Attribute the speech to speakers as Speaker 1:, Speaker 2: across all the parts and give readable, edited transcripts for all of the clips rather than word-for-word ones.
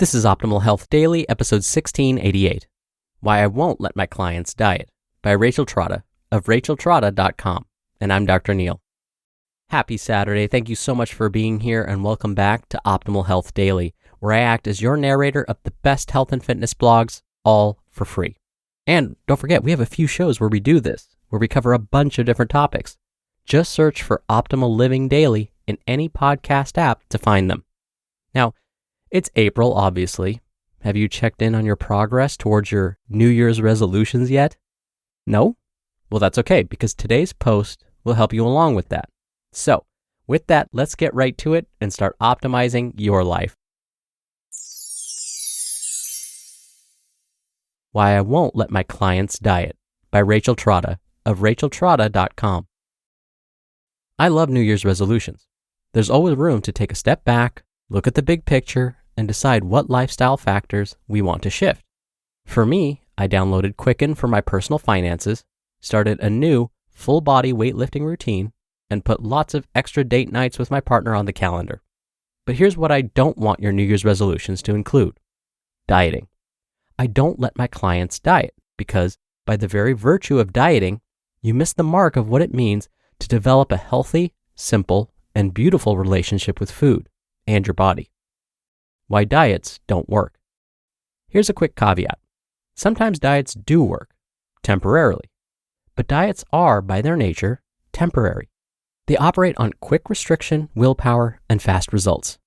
Speaker 1: This is Optimal Health Daily, episode 1688, Why I Won't Let My Clients Diet, by Rachel Trotta of racheltrotta.com, and I'm Dr. Neil. Happy Saturday. Thank you so much for being here, and welcome back to Optimal Health Daily, where I act as your narrator of the best health and fitness blogs, all for free. And don't forget, we have a few shows where we do this, where we cover a bunch of different topics. Just search for Optimal Living Daily in any podcast app to find them. Now, it's April, obviously. Have you checked in on your progress towards your New Year's resolutions yet? No? Well, that's okay, because today's post will help you along with that. So, with that, let's get right to it and start optimizing your life. Why I Won't Let My Clients Diet, by Rachel Trotta of racheltrotta.com. I love New Year's resolutions. There's always room to take a step back, look at the big picture, and decide what lifestyle factors we want to shift. For me, I downloaded Quicken for my personal finances, started a new full-body weightlifting routine, and put lots of extra date nights with my partner on the calendar. But here's what I don't want your New Year's resolutions to include: dieting. I don't let my clients diet because, by the very virtue of dieting, you miss the mark of what it means to develop a healthy, simple, and beautiful relationship with food and your body. Why diets don't work. Here's a quick caveat. Sometimes diets do work, temporarily. But diets are, by their nature, temporary. They operate on quick restriction, willpower, and fast results.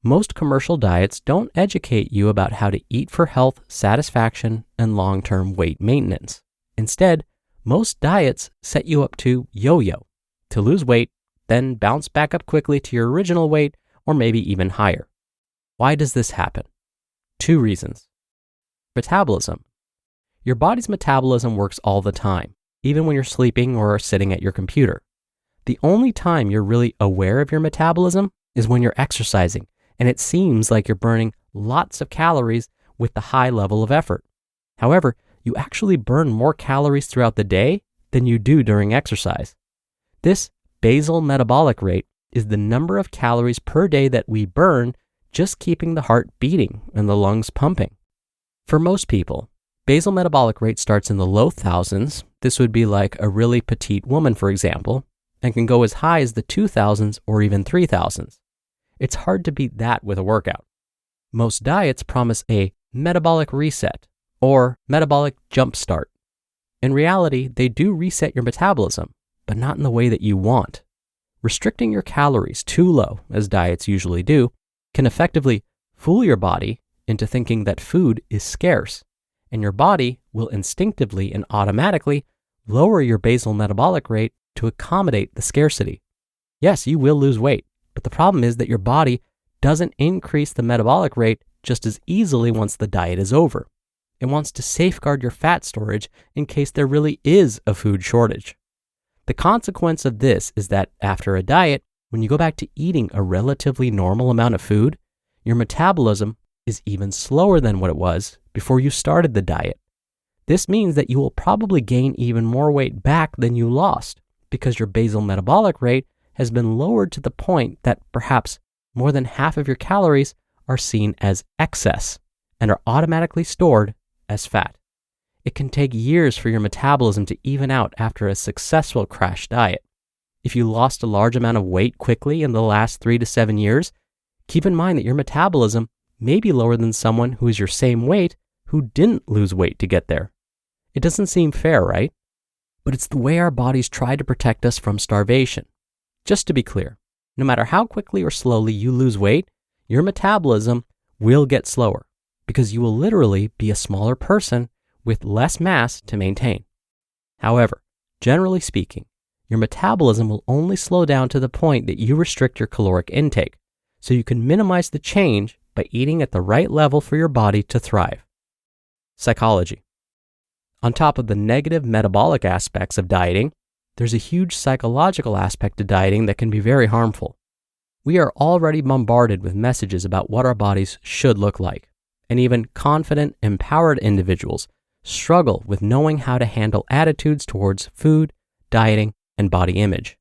Speaker 1: Most commercial diets don't educate you about how to eat for health, satisfaction, and long-term weight maintenance. Instead, most diets set you up to yo-yo, to lose weight, then bounce back up quickly to your original weight, or maybe even higher. Why does this happen? Two reasons. Metabolism. Your body's metabolism works all the time, even when you're sleeping or sitting at your computer. The only time you're really aware of your metabolism is when you're exercising, and it seems like you're burning lots of calories with the high level of effort. However, you actually burn more calories throughout the day than you do during exercise. This basal metabolic rate is the number of calories per day that we burn just keeping the heart beating and the lungs pumping. For most people, basal metabolic rate starts in the low thousands. This would be like a really petite woman, for example, and can go as high as the 2000s or even 3000s. It's hard to beat that with a workout. Most diets promise a metabolic reset or metabolic jump start. In reality, they do reset your metabolism, but not in the way that you want. Restricting your calories too low, as diets usually do, can effectively fool your body into thinking that food is scarce, and your body will instinctively and automatically lower your basal metabolic rate to accommodate the scarcity. Yes, you will lose weight, but the problem is that your body doesn't increase the metabolic rate just as easily once the diet is over. It wants to safeguard your fat storage in case there really is a food shortage. The consequence of this is that after a diet, when you go back to eating a relatively normal amount of food, your metabolism is even slower than what it was before you started the diet. This means that you will probably gain even more weight back than you lost because your basal metabolic rate has been lowered to the point that perhaps more than half of your calories are seen as excess and are automatically stored as fat. It can take years for your metabolism to even out after a successful crash diet. If you lost a large amount of weight quickly in the last 3 to 7 years, keep in mind that your metabolism may be lower than someone who is your same weight who didn't lose weight to get there. It doesn't seem fair, right? But it's the way our bodies try to protect us from starvation. Just to be clear, no matter how quickly or slowly you lose weight, your metabolism will get slower because you will literally be a smaller person with less mass to maintain. However, generally speaking, your metabolism will only slow down to the point that you restrict your caloric intake, so you can minimize the change by eating at the right level for your body to thrive. Psychology. On top of the negative metabolic aspects of dieting, there's a huge psychological aspect to dieting that can be very harmful. We are already bombarded with messages about what our bodies should look like, and even confident, empowered individuals struggle with knowing how to handle attitudes towards food, dieting, and body image.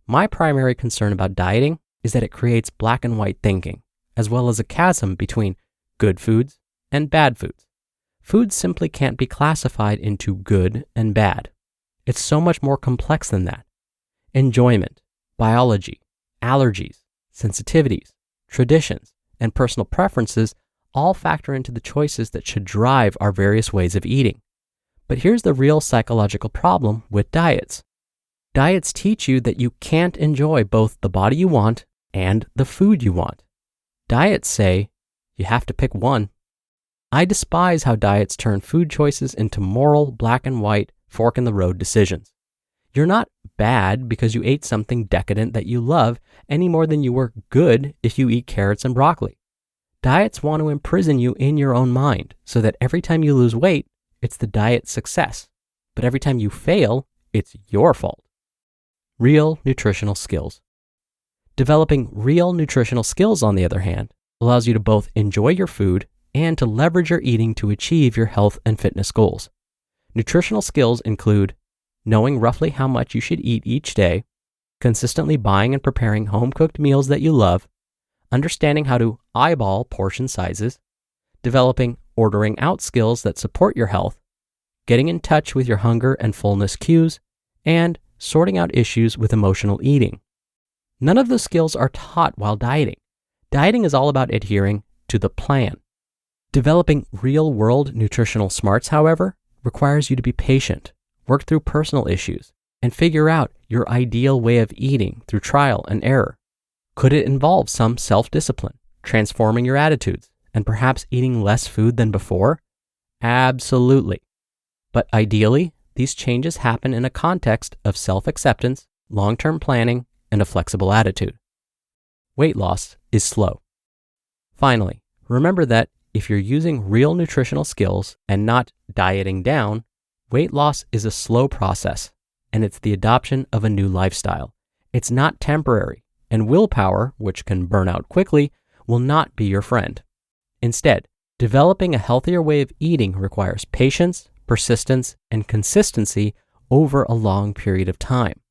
Speaker 1: My primary concern about dieting is that it creates black and white thinking, as well as a chasm between good foods and bad foods. Foods simply can't be classified into good and bad. It's so much more complex than that. Enjoyment, biology, allergies, sensitivities, traditions, and personal preferences all factor into the choices that should drive our various ways of eating. But here's the real psychological problem with diets. Diets teach you that you can't enjoy both the body you want and the food you want. Diets say you have to pick one. I despise how diets turn food choices into moral, black and white, fork in the road decisions. You're not bad because you ate something decadent that you love any more than you were good if you eat carrots and broccoli. Diets want to imprison you in your own mind so that every time you lose weight, it's the diet's success. But every time you fail, it's your fault. Real nutritional skills. Developing real nutritional skills, on the other hand, allows you to both enjoy your food and to leverage your eating to achieve your health and fitness goals. Nutritional skills include knowing roughly how much you should eat each day, consistently buying and preparing home-cooked meals that you love, understanding how to eyeball portion sizes, developing ordering out skills that support your health, getting in touch with your hunger and fullness cues, and sorting out issues with emotional eating. None of those skills are taught while dieting. Dieting is all about adhering to the plan. Developing real-world nutritional smarts, however, requires you to be patient, work through personal issues, and figure out your ideal way of eating through trial and error. Could it involve some self-discipline, transforming your attitudes, and perhaps eating less food than before? Absolutely. But ideally, these changes happen in a context of self-acceptance, long-term planning, and a flexible attitude. Weight loss is slow. Finally, remember that if you're using real nutritional skills and not dieting down, weight loss is a slow process, and it's the adoption of a new lifestyle. It's not temporary, and willpower, which can burn out quickly, will not be your friend. Instead, developing a healthier way of eating requires patience, persistence, and consistency over a long period of time.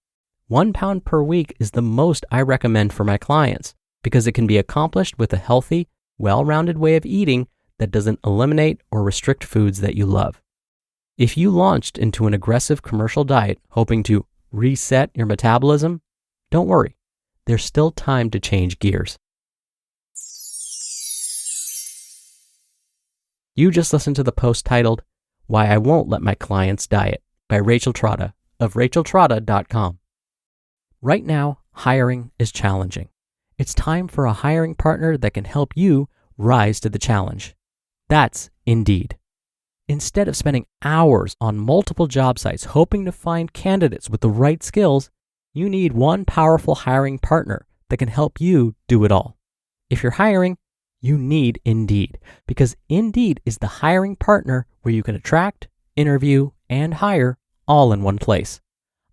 Speaker 1: 1 pound per week is the most I recommend for my clients because it can be accomplished with a healthy, well-rounded way of eating that doesn't eliminate or restrict foods that you love. If you launched into an aggressive commercial diet hoping to reset your metabolism, don't worry, there's still time to change gears. You just listened to the post titled, Why I Won't Let My Clients Diet by Rachel Trotta of racheltrotta.com. Right now, hiring is challenging. It's time for a hiring partner that can help you rise to the challenge. That's Indeed. Instead of spending hours on multiple job sites hoping to find candidates with the right skills, you need one powerful hiring partner that can help you do it all. If you're hiring, you need Indeed, because Indeed is the hiring partner where you can attract, interview, and hire all in one place.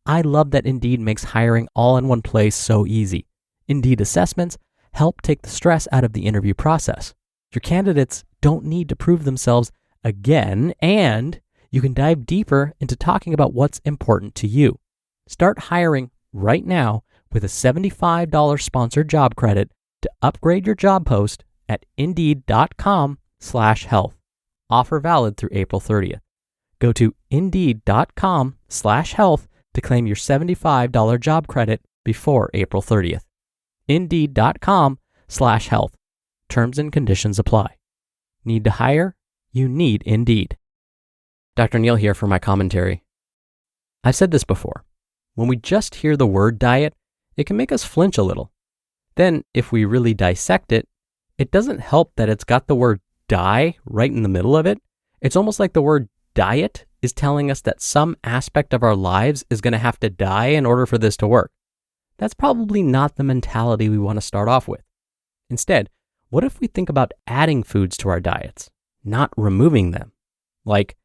Speaker 1: I love that Indeed makes hiring all in one place so easy. Indeed assessments help take the stress out of the interview process. Your candidates don't need to prove themselves again, and you can dive deeper into talking about what's important to you. Start hiring right now with a $75 sponsored job credit to upgrade your job post at indeed.com/health. Offer valid through April 30th. Go to indeed.com/health to claim your $75 job credit before April 30th. Indeed.com/health. Terms and conditions apply. Need to hire? You need Indeed. Dr. Neal here for my commentary. I've said this before. When we just hear the word diet, it can make us flinch a little. Then, if we really dissect it, it doesn't help that it's got the word die right in the middle of it. It's almost like the word diet is telling us that some aspect of our lives is going to have to die in order for this to work. That's probably not the mentality we want to start off with. Instead, what if we think about adding foods to our diets, not removing them? Like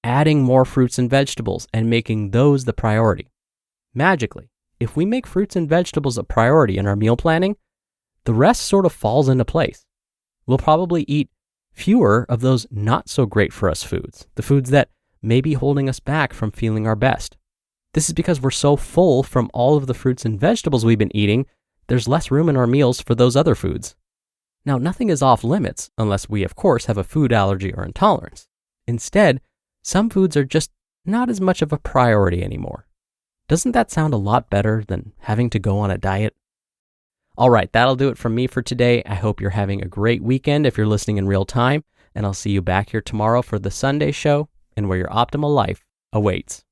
Speaker 1: adding more fruits and vegetables and making those the priority. Magically, if we make fruits and vegetables a priority in our meal planning, the rest sort of falls into place. We'll probably eat fewer of those not so great for us foods, the foods that may be holding us back from feeling our best. This is because we're so full from all of the fruits and vegetables we've been eating, there's less room in our meals for those other foods. Now, nothing is off limits unless we, of course, have a food allergy or intolerance. Instead, some foods are just not as much of a priority anymore. Doesn't that sound a lot better than having to go on a diet? All right, that'll do it from me for today. I hope you're having a great weekend if you're listening in real time, and I'll see you back here tomorrow for the Sunday show and where your optimal life awaits.